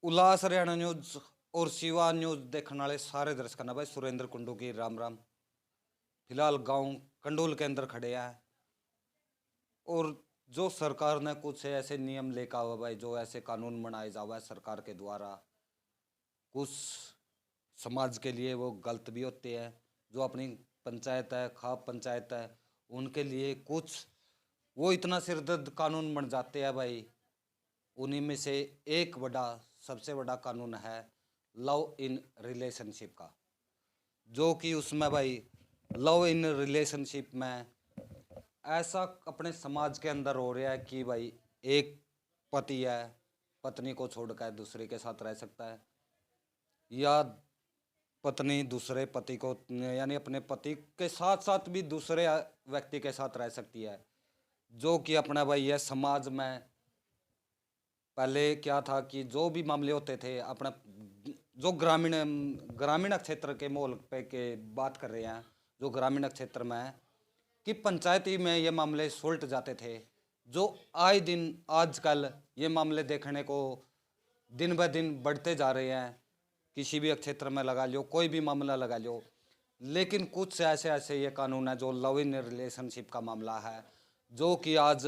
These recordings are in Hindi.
उल्लास हरियाणा न्यूज़ और शिवा न्यूज़ देखने वाले सारे दर्शकों ने भाई सुरेंद्र कुंडू की राम राम। फिलहाल गांव कंडोल के अंदर खड़े हैं और जो सरकार ने कुछ ऐसे नियम लेकर हुआ भाई, जो ऐसे कानून बनाए जावा है सरकार के द्वारा, कुछ समाज के लिए वो गलत भी होते हैं। जो अपनी पंचायत है, खाप पंचायत है, उनके लिए कुछ वो इतना सिरदर्द कानून बन जाते हैं भाई। उन्हीं में से एक बड़ा, सबसे बड़ा कानून है लव इन रिलेशनशिप का। जो कि उसमें भाई लव इन रिलेशनशिप में ऐसा अपने समाज के अंदर हो रहा है कि भाई एक पति है, पत्नी को छोड़कर दूसरे के साथ रह सकता है, या पत्नी दूसरे पति को यानी अपने पति के साथ साथ भी दूसरे व्यक्ति के साथ रह सकती है। जो कि अपना भाई यह समाज में पहले क्या था कि जो भी मामले होते थे अपना, जो ग्रामीण ग्रामीण क्षेत्र के माहौल पे के बात कर रहे हैं, जो ग्रामीण क्षेत्र में है कि पंचायती में ये मामले सुलट जाते थे। जो आए दिन आजकल ये मामले देखने को दिन ब दिन बढ़ते जा रहे हैं। किसी भी क्षेत्र में लगा लो, कोई भी मामला लगा लो, लेकिन कुछ ऐसे ऐसे ये कानून है जो लव इन रिलेशनशिप का मामला है, जो कि आज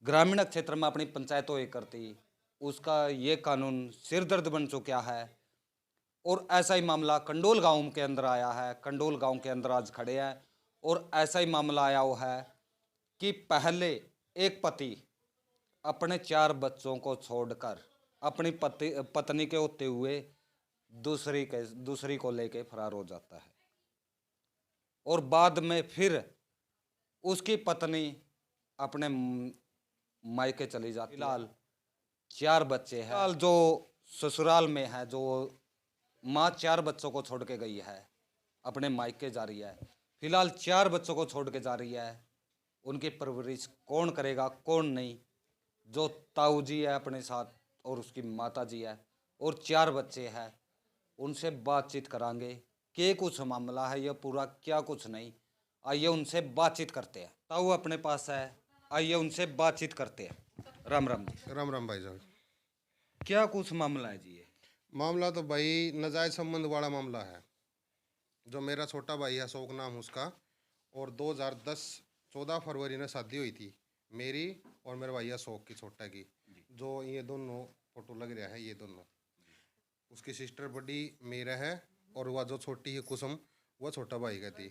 ग्रामीण क्षेत्र में अपनी पंचायतों एक करती, उसका ये कानून सिरदर्द बन चुका है। और ऐसा ही मामला कंडोल गांव के अंदर आया है। कंडोल गांव के अंदर आज खड़े हैं और ऐसा ही मामला आया हुआ है कि पहले एक पति अपने 4 बच्चों को छोड़कर अपनी पत्नी के होते हुए दूसरी को लेके फरार हो जाता है, और बाद में फिर उसकी पत्नी अपने मायके चली जाती है। फिलहाल 4 बच्चे हैं। फिलहाल जो ससुराल में है, जो माँ 4 बच्चों को छोड़ के गई है, अपने मायके जा रही है, फिलहाल 4 बच्चों को छोड़ के जा रही है। उनकी परवरिश कौन करेगा, कौन नहीं। जो ताऊ जी है अपने साथ, और उसकी माता जी है, और 4 बच्चे हैं, उनसे बातचीत करांगे कि कुछ मामला है यह पूरा, क्या कुछ नहीं। आइए उनसे बातचीत करते हैं। ताऊ अपने पास है, आइए उनसे बातचीत करते हैं। राम राम जी। राम राम भाई साहब। क्या कुछ मामला है जी ये? मामला तो भाई नाजायज संबंध वाला मामला है। जो मेरा छोटा भाई है, अशोक नाम उसका, और 2010 14 फरवरी में शादी हुई थी मेरी और मेरे भाई अशोक की, छोटा की। जो ये दोनों फोटो लग रहा है, ये दोनों उसकी सिस्टर बड़ी मेरा है, और वह जो छोटी है कुसुम, वह छोटा भाई का थी।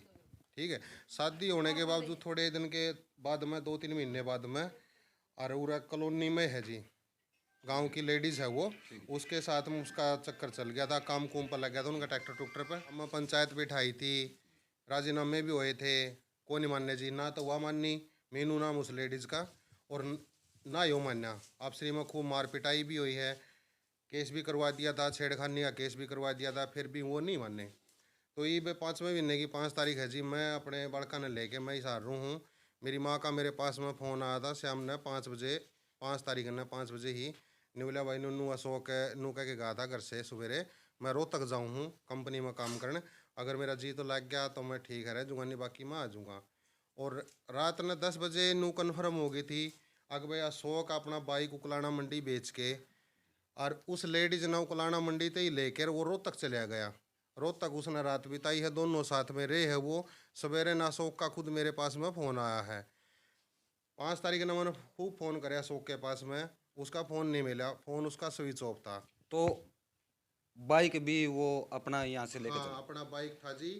ठीक है। शादी होने के बावजूद थोड़े दिन के बाद में, 2-3 महीने बाद में, अरौरा कॉलोनी में है जी, गांव की लेडीज़ है वो, उसके साथ में उसका चक्कर चल गया था, काम कुम पर लग गया था उनका, ट्रैक्टर टुक्टर पर। हम पंचायत बिठाई थी, राजीनामे भी हुए थे, कौन नहीं मान्य जी, ना तो वह मानी, मीनू नाम उस लेडीज़ का, और ना यो मान्या। आपसी में खूब मार पिटाई भी हुई है, केस भी करवा दिया था, छेड़खानी का केस भी करवा दिया था, फिर भी वो नहीं माने। तो ये 5वें महीने की 5 तारीख है जी, मैं अपने बड़का ने लेके मैं हिसार रू हूँ। मेरी माँ का मेरे पास में फ़ोन आया था शाम ने 5 बजे, 5 तारीख ने 5 बजे ही। निवला भाई नू अशोक नू कह के गया था घर से सवेरे, मैं रोहतक जाऊँ हूँ कंपनी में काम करने, अगर मेरा जी तो लग गया तो मैं ठीक है रह जूँगा, नहीं बाकी मैं आ जाऊँगा। और रात ने 10 बजे नू कन्फर्म हो गई थी। अगर भाई अशोक अपना बाइक उकलाना मंडी बेच के, और उस लेडीज ने उकलाना मंडी ते ही लेकर वो रोहतक चला गया। रोहतक उसने रात बिताई है, दोनों साथ में रहे है वो। सवेरे ना अशोक का खुद मेरे पास में फ़ोन आया है। 5 तारीख ने मैंने खूब फ़ोन कराया अशोक के पास में, उसका फ़ोन नहीं मिला, फ़ोन उसका स्विच ऑफ था। तो बाइक भी वो अपना यहाँ से लेके हाँ, चला। अपना बाइक था जी।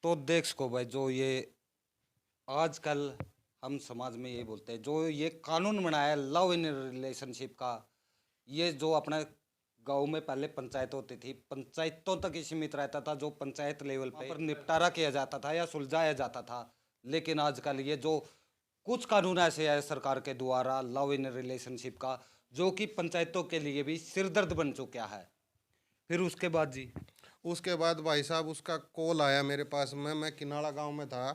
तो देख सको भाई, जो ये आजकल हम समाज में ये बोलते हैं, जो ये कानून बनाया है लव इन रिलेशनशिप का, ये जो अपने गांव में पहले पंचायत होती थी, पंचायतों तक ही सीमित रहता था, जो पंचायत लेवल पर निपटारा किया जाता था या सुलझाया जाता था। लेकिन आजकल ये जो कुछ कानून ऐसे है सरकार के द्वारा लव इन रिलेशनशिप का, जो कि पंचायतों के लिए भी सिरदर्द बन चुका है। फिर उसके बाद जी? उसके बाद भाई साहब उसका कॉल आया मेरे पास में, मैं किनाला गांव में था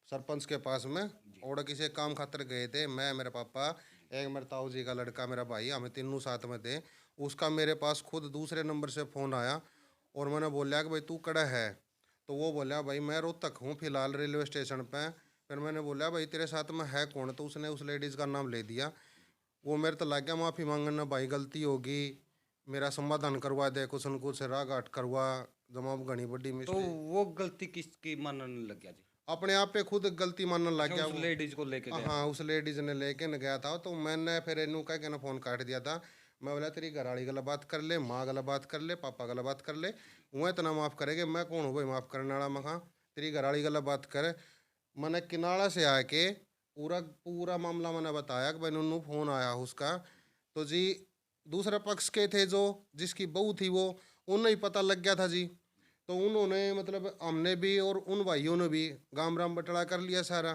सरपंच के पास में, और किसी काम खातर गए थे, मैं, मेरे पापा, एक मेरे ताऊ जी का लड़का, मेरा भाई, हमें तीनों साथ में थे। उसका मेरे पास खुद दूसरे नंबर से फ़ोन आया, और मैंने बोला कि भाई तू कड़ा है? तो वो बोला भाई मैं रोहतक हूँ फ़िलहाल रेलवे स्टेशन पे। फिर मैंने बोला भाई तेरे साथ में है कौन? तो उसने उस लेडीज़ का नाम ले दिया। वो मेरे तो लग गया माफ़ी मांगना, भाई गलती होगी, मेरा समाधान करवा दे, कुछ न कुछ राह घाट करवा, जमाब घनी बड़ी तो मिस्टेक। वो गलती किसकी मानने लग गया जी? अपने आप पे खुद गलती मानने लग अच्छा, गया उस वो। लेडीज को लेके गया हाँ, था। उस लेडीज ने लेके न गया था, तो मैंने फिर इनू कह के ना फोन काट दिया था। मैं बोला तेरी घरवाली गला बात कर ले, माँ गला बात कर ले, पापा गला बात कर ले, वो इतना माफ़ करेंगे, मैं कौन हूँ भाई माफ़ करने वाला। मैं कहा तेरी घरवाली गला बात कर। मैंने किनारा से आके पूरा पूरा मामला मैंने बताया कि भाई नन्नू फोन आया उसका, तो जी दूसरे पक्ष के थे जो जिसकी बहू थी वो, उन्हें ही पता लग गया था जी। तो उन्होंने मतलब हमने भी और उन भाइयों ने भी गाम राम बटड़ा कर लिया सारा।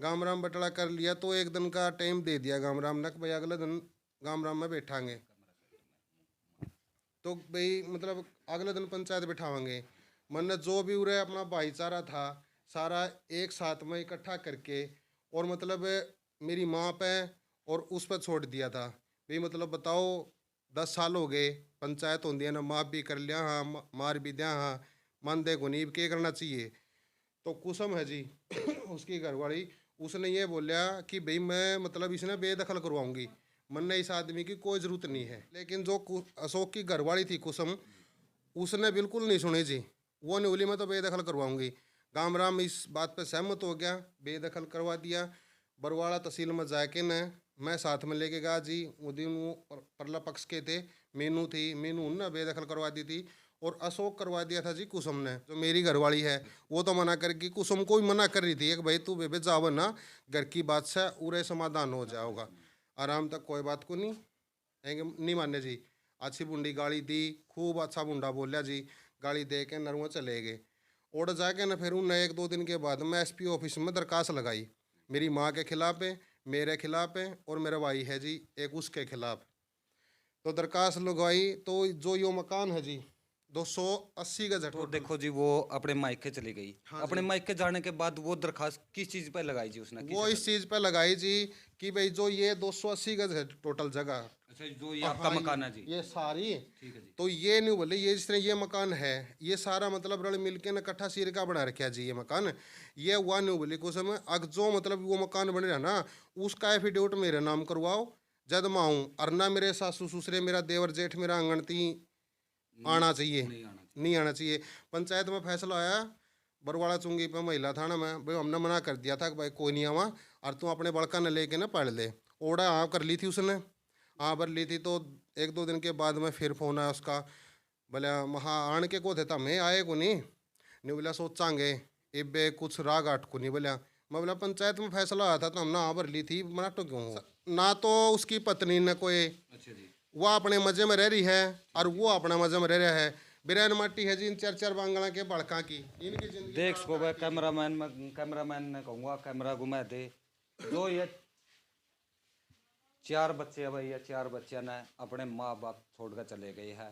गाम राम बटड़ा कर लिया तो एक दिन का टाइम दे दिया गाम राम ने कि भाई अगले दिन गाम राम में बैठांगे। तो भाई मतलब अगले दिन पंचायत बिठावांगे। मैंने जो भी उरे अपना भाईचारा था सारा एक साथ में इकट्ठा करके और मतलब मेरी माँ पे और उस पर छोड़ दिया था। भाई मतलब बताओ 10 साल हो गए, पंचायत होती है ना, माफ़ भी कर लिया हाँ, मार भी दिया हाँ, मन दे को नहीं क्या करना चाहिए। तो कुसुम है जी उसकी घरवाली, उसने ये बोला कि भाई मैं मतलब इसने बेदखल करवाऊंगी। मैंने इस आदमी की कोई ज़रूरत नहीं है। लेकिन जो अशोक की घरवाली थी कुसुम, उसने बिल्कुल नहीं सुनी जी। वो नहीं बोली मैं तो बेदखल करवाऊंगी। गाम राम इस बात पे सहमत हो गया, बेदखल करवा दिया। बरवाड़ा तहसील में जाके न मैं साथ में लेके गया जी। वो दिन वो परला पक्ष के थे, मीनू थी, मीनू ने बेदखल करवा दी थी और अशोक करवा दिया था जी कुसुम ने, जो मेरी घरवाली है। वो तो मना करके कुसुम को भी मना कर रही थी कि भाई तू बेबे जाओ ना, घर की बात से पूरे समाधान हो जाओगा, आराम तक कोई बात को नहीं कहेंगे। नहीं माने जी, अच्छी बुंडी गाली दी, खूब अच्छा बुंडा बोलिया जी। गाली दे के नरुआ चले गए। और जाके ना फिर उन 1-2 दिन के बाद मैं एसपी ऑफिस में दरखास्त लगाई। मेरी माँ के खिलाफ है, मेरे खिलाफ है और मेरा भाई है जी एक उसके खिलाफ। तो दरखास्त लगवाई तो जो यो मकान है जी 280 गज है तो टोटल। देखो जी, वो अपने मायके चली गई। हाँ अपने जी। मायके जाने के बाद वो दरखास्त किस चीज पे लगाई जी उसने, वो किस इस चीज़ पे लगाई जी कि भाई जो ये 280 गज है टोटल जगह। अच्छा, जो ये आपका हाँ, मकान है जी। ये सारी। ठीक है जी। तो ये नहीं बोले ये जिस तरह ये मकान है, ये सारा मतलब रल मिल के ना इकट्ठा सिर का बना रखा जी ये मकान। ये हुआ नहीं बोले कुछ में अग जो मतलब वो मकान बन रहा ना, उसका एफिडेविट मेरे नाम करवाओ जद मैं आऊँ। और ना मेरे सासू ससुरे मेरा देवर जेठ मेरा आंगन ती आना चाहिए, नहीं आना चाहिए। नहीं आना चाहिए। पंचायत में फैसला आया बरवाड़ा चुंगी पे महिला थाना में, भाई हमने मना कर दिया था कि भाई कोई नहीं आवा और तू अपने बड़का ने लेके ना पढ़ ले। ओड़ा हाँ कर ली थी उसने, हाँ भर ली थी। तो 1-2 दिन के बाद में फिर फोन आया उसका, बोला वहाँ आन के को थे था मैं आए को नहीं बोला सोचांगे इबे कुछ राग आट को नहीं बोला। मैं बोला पंचायत में फैसला आया था तो हमने हाँ भर ली थी, मना तो क्यों हो। ना तो उसकी पत्नी ने कोई, अच्छा जी। वो अपने मजे में रह रही है और वो अपने मजे में रह रहा है। बिरैन माटी है जी इन 4-4 बांगला के बड़का की, इनकी जिंदगी देख सको भाई, कैमरामैन ने कहूँगा कैमरा घुमा दे। जो ये 4 बच्चे है भाई, ये 4 बच्चे ने अपने माँ बाप छोड़ कर चले गए हैं।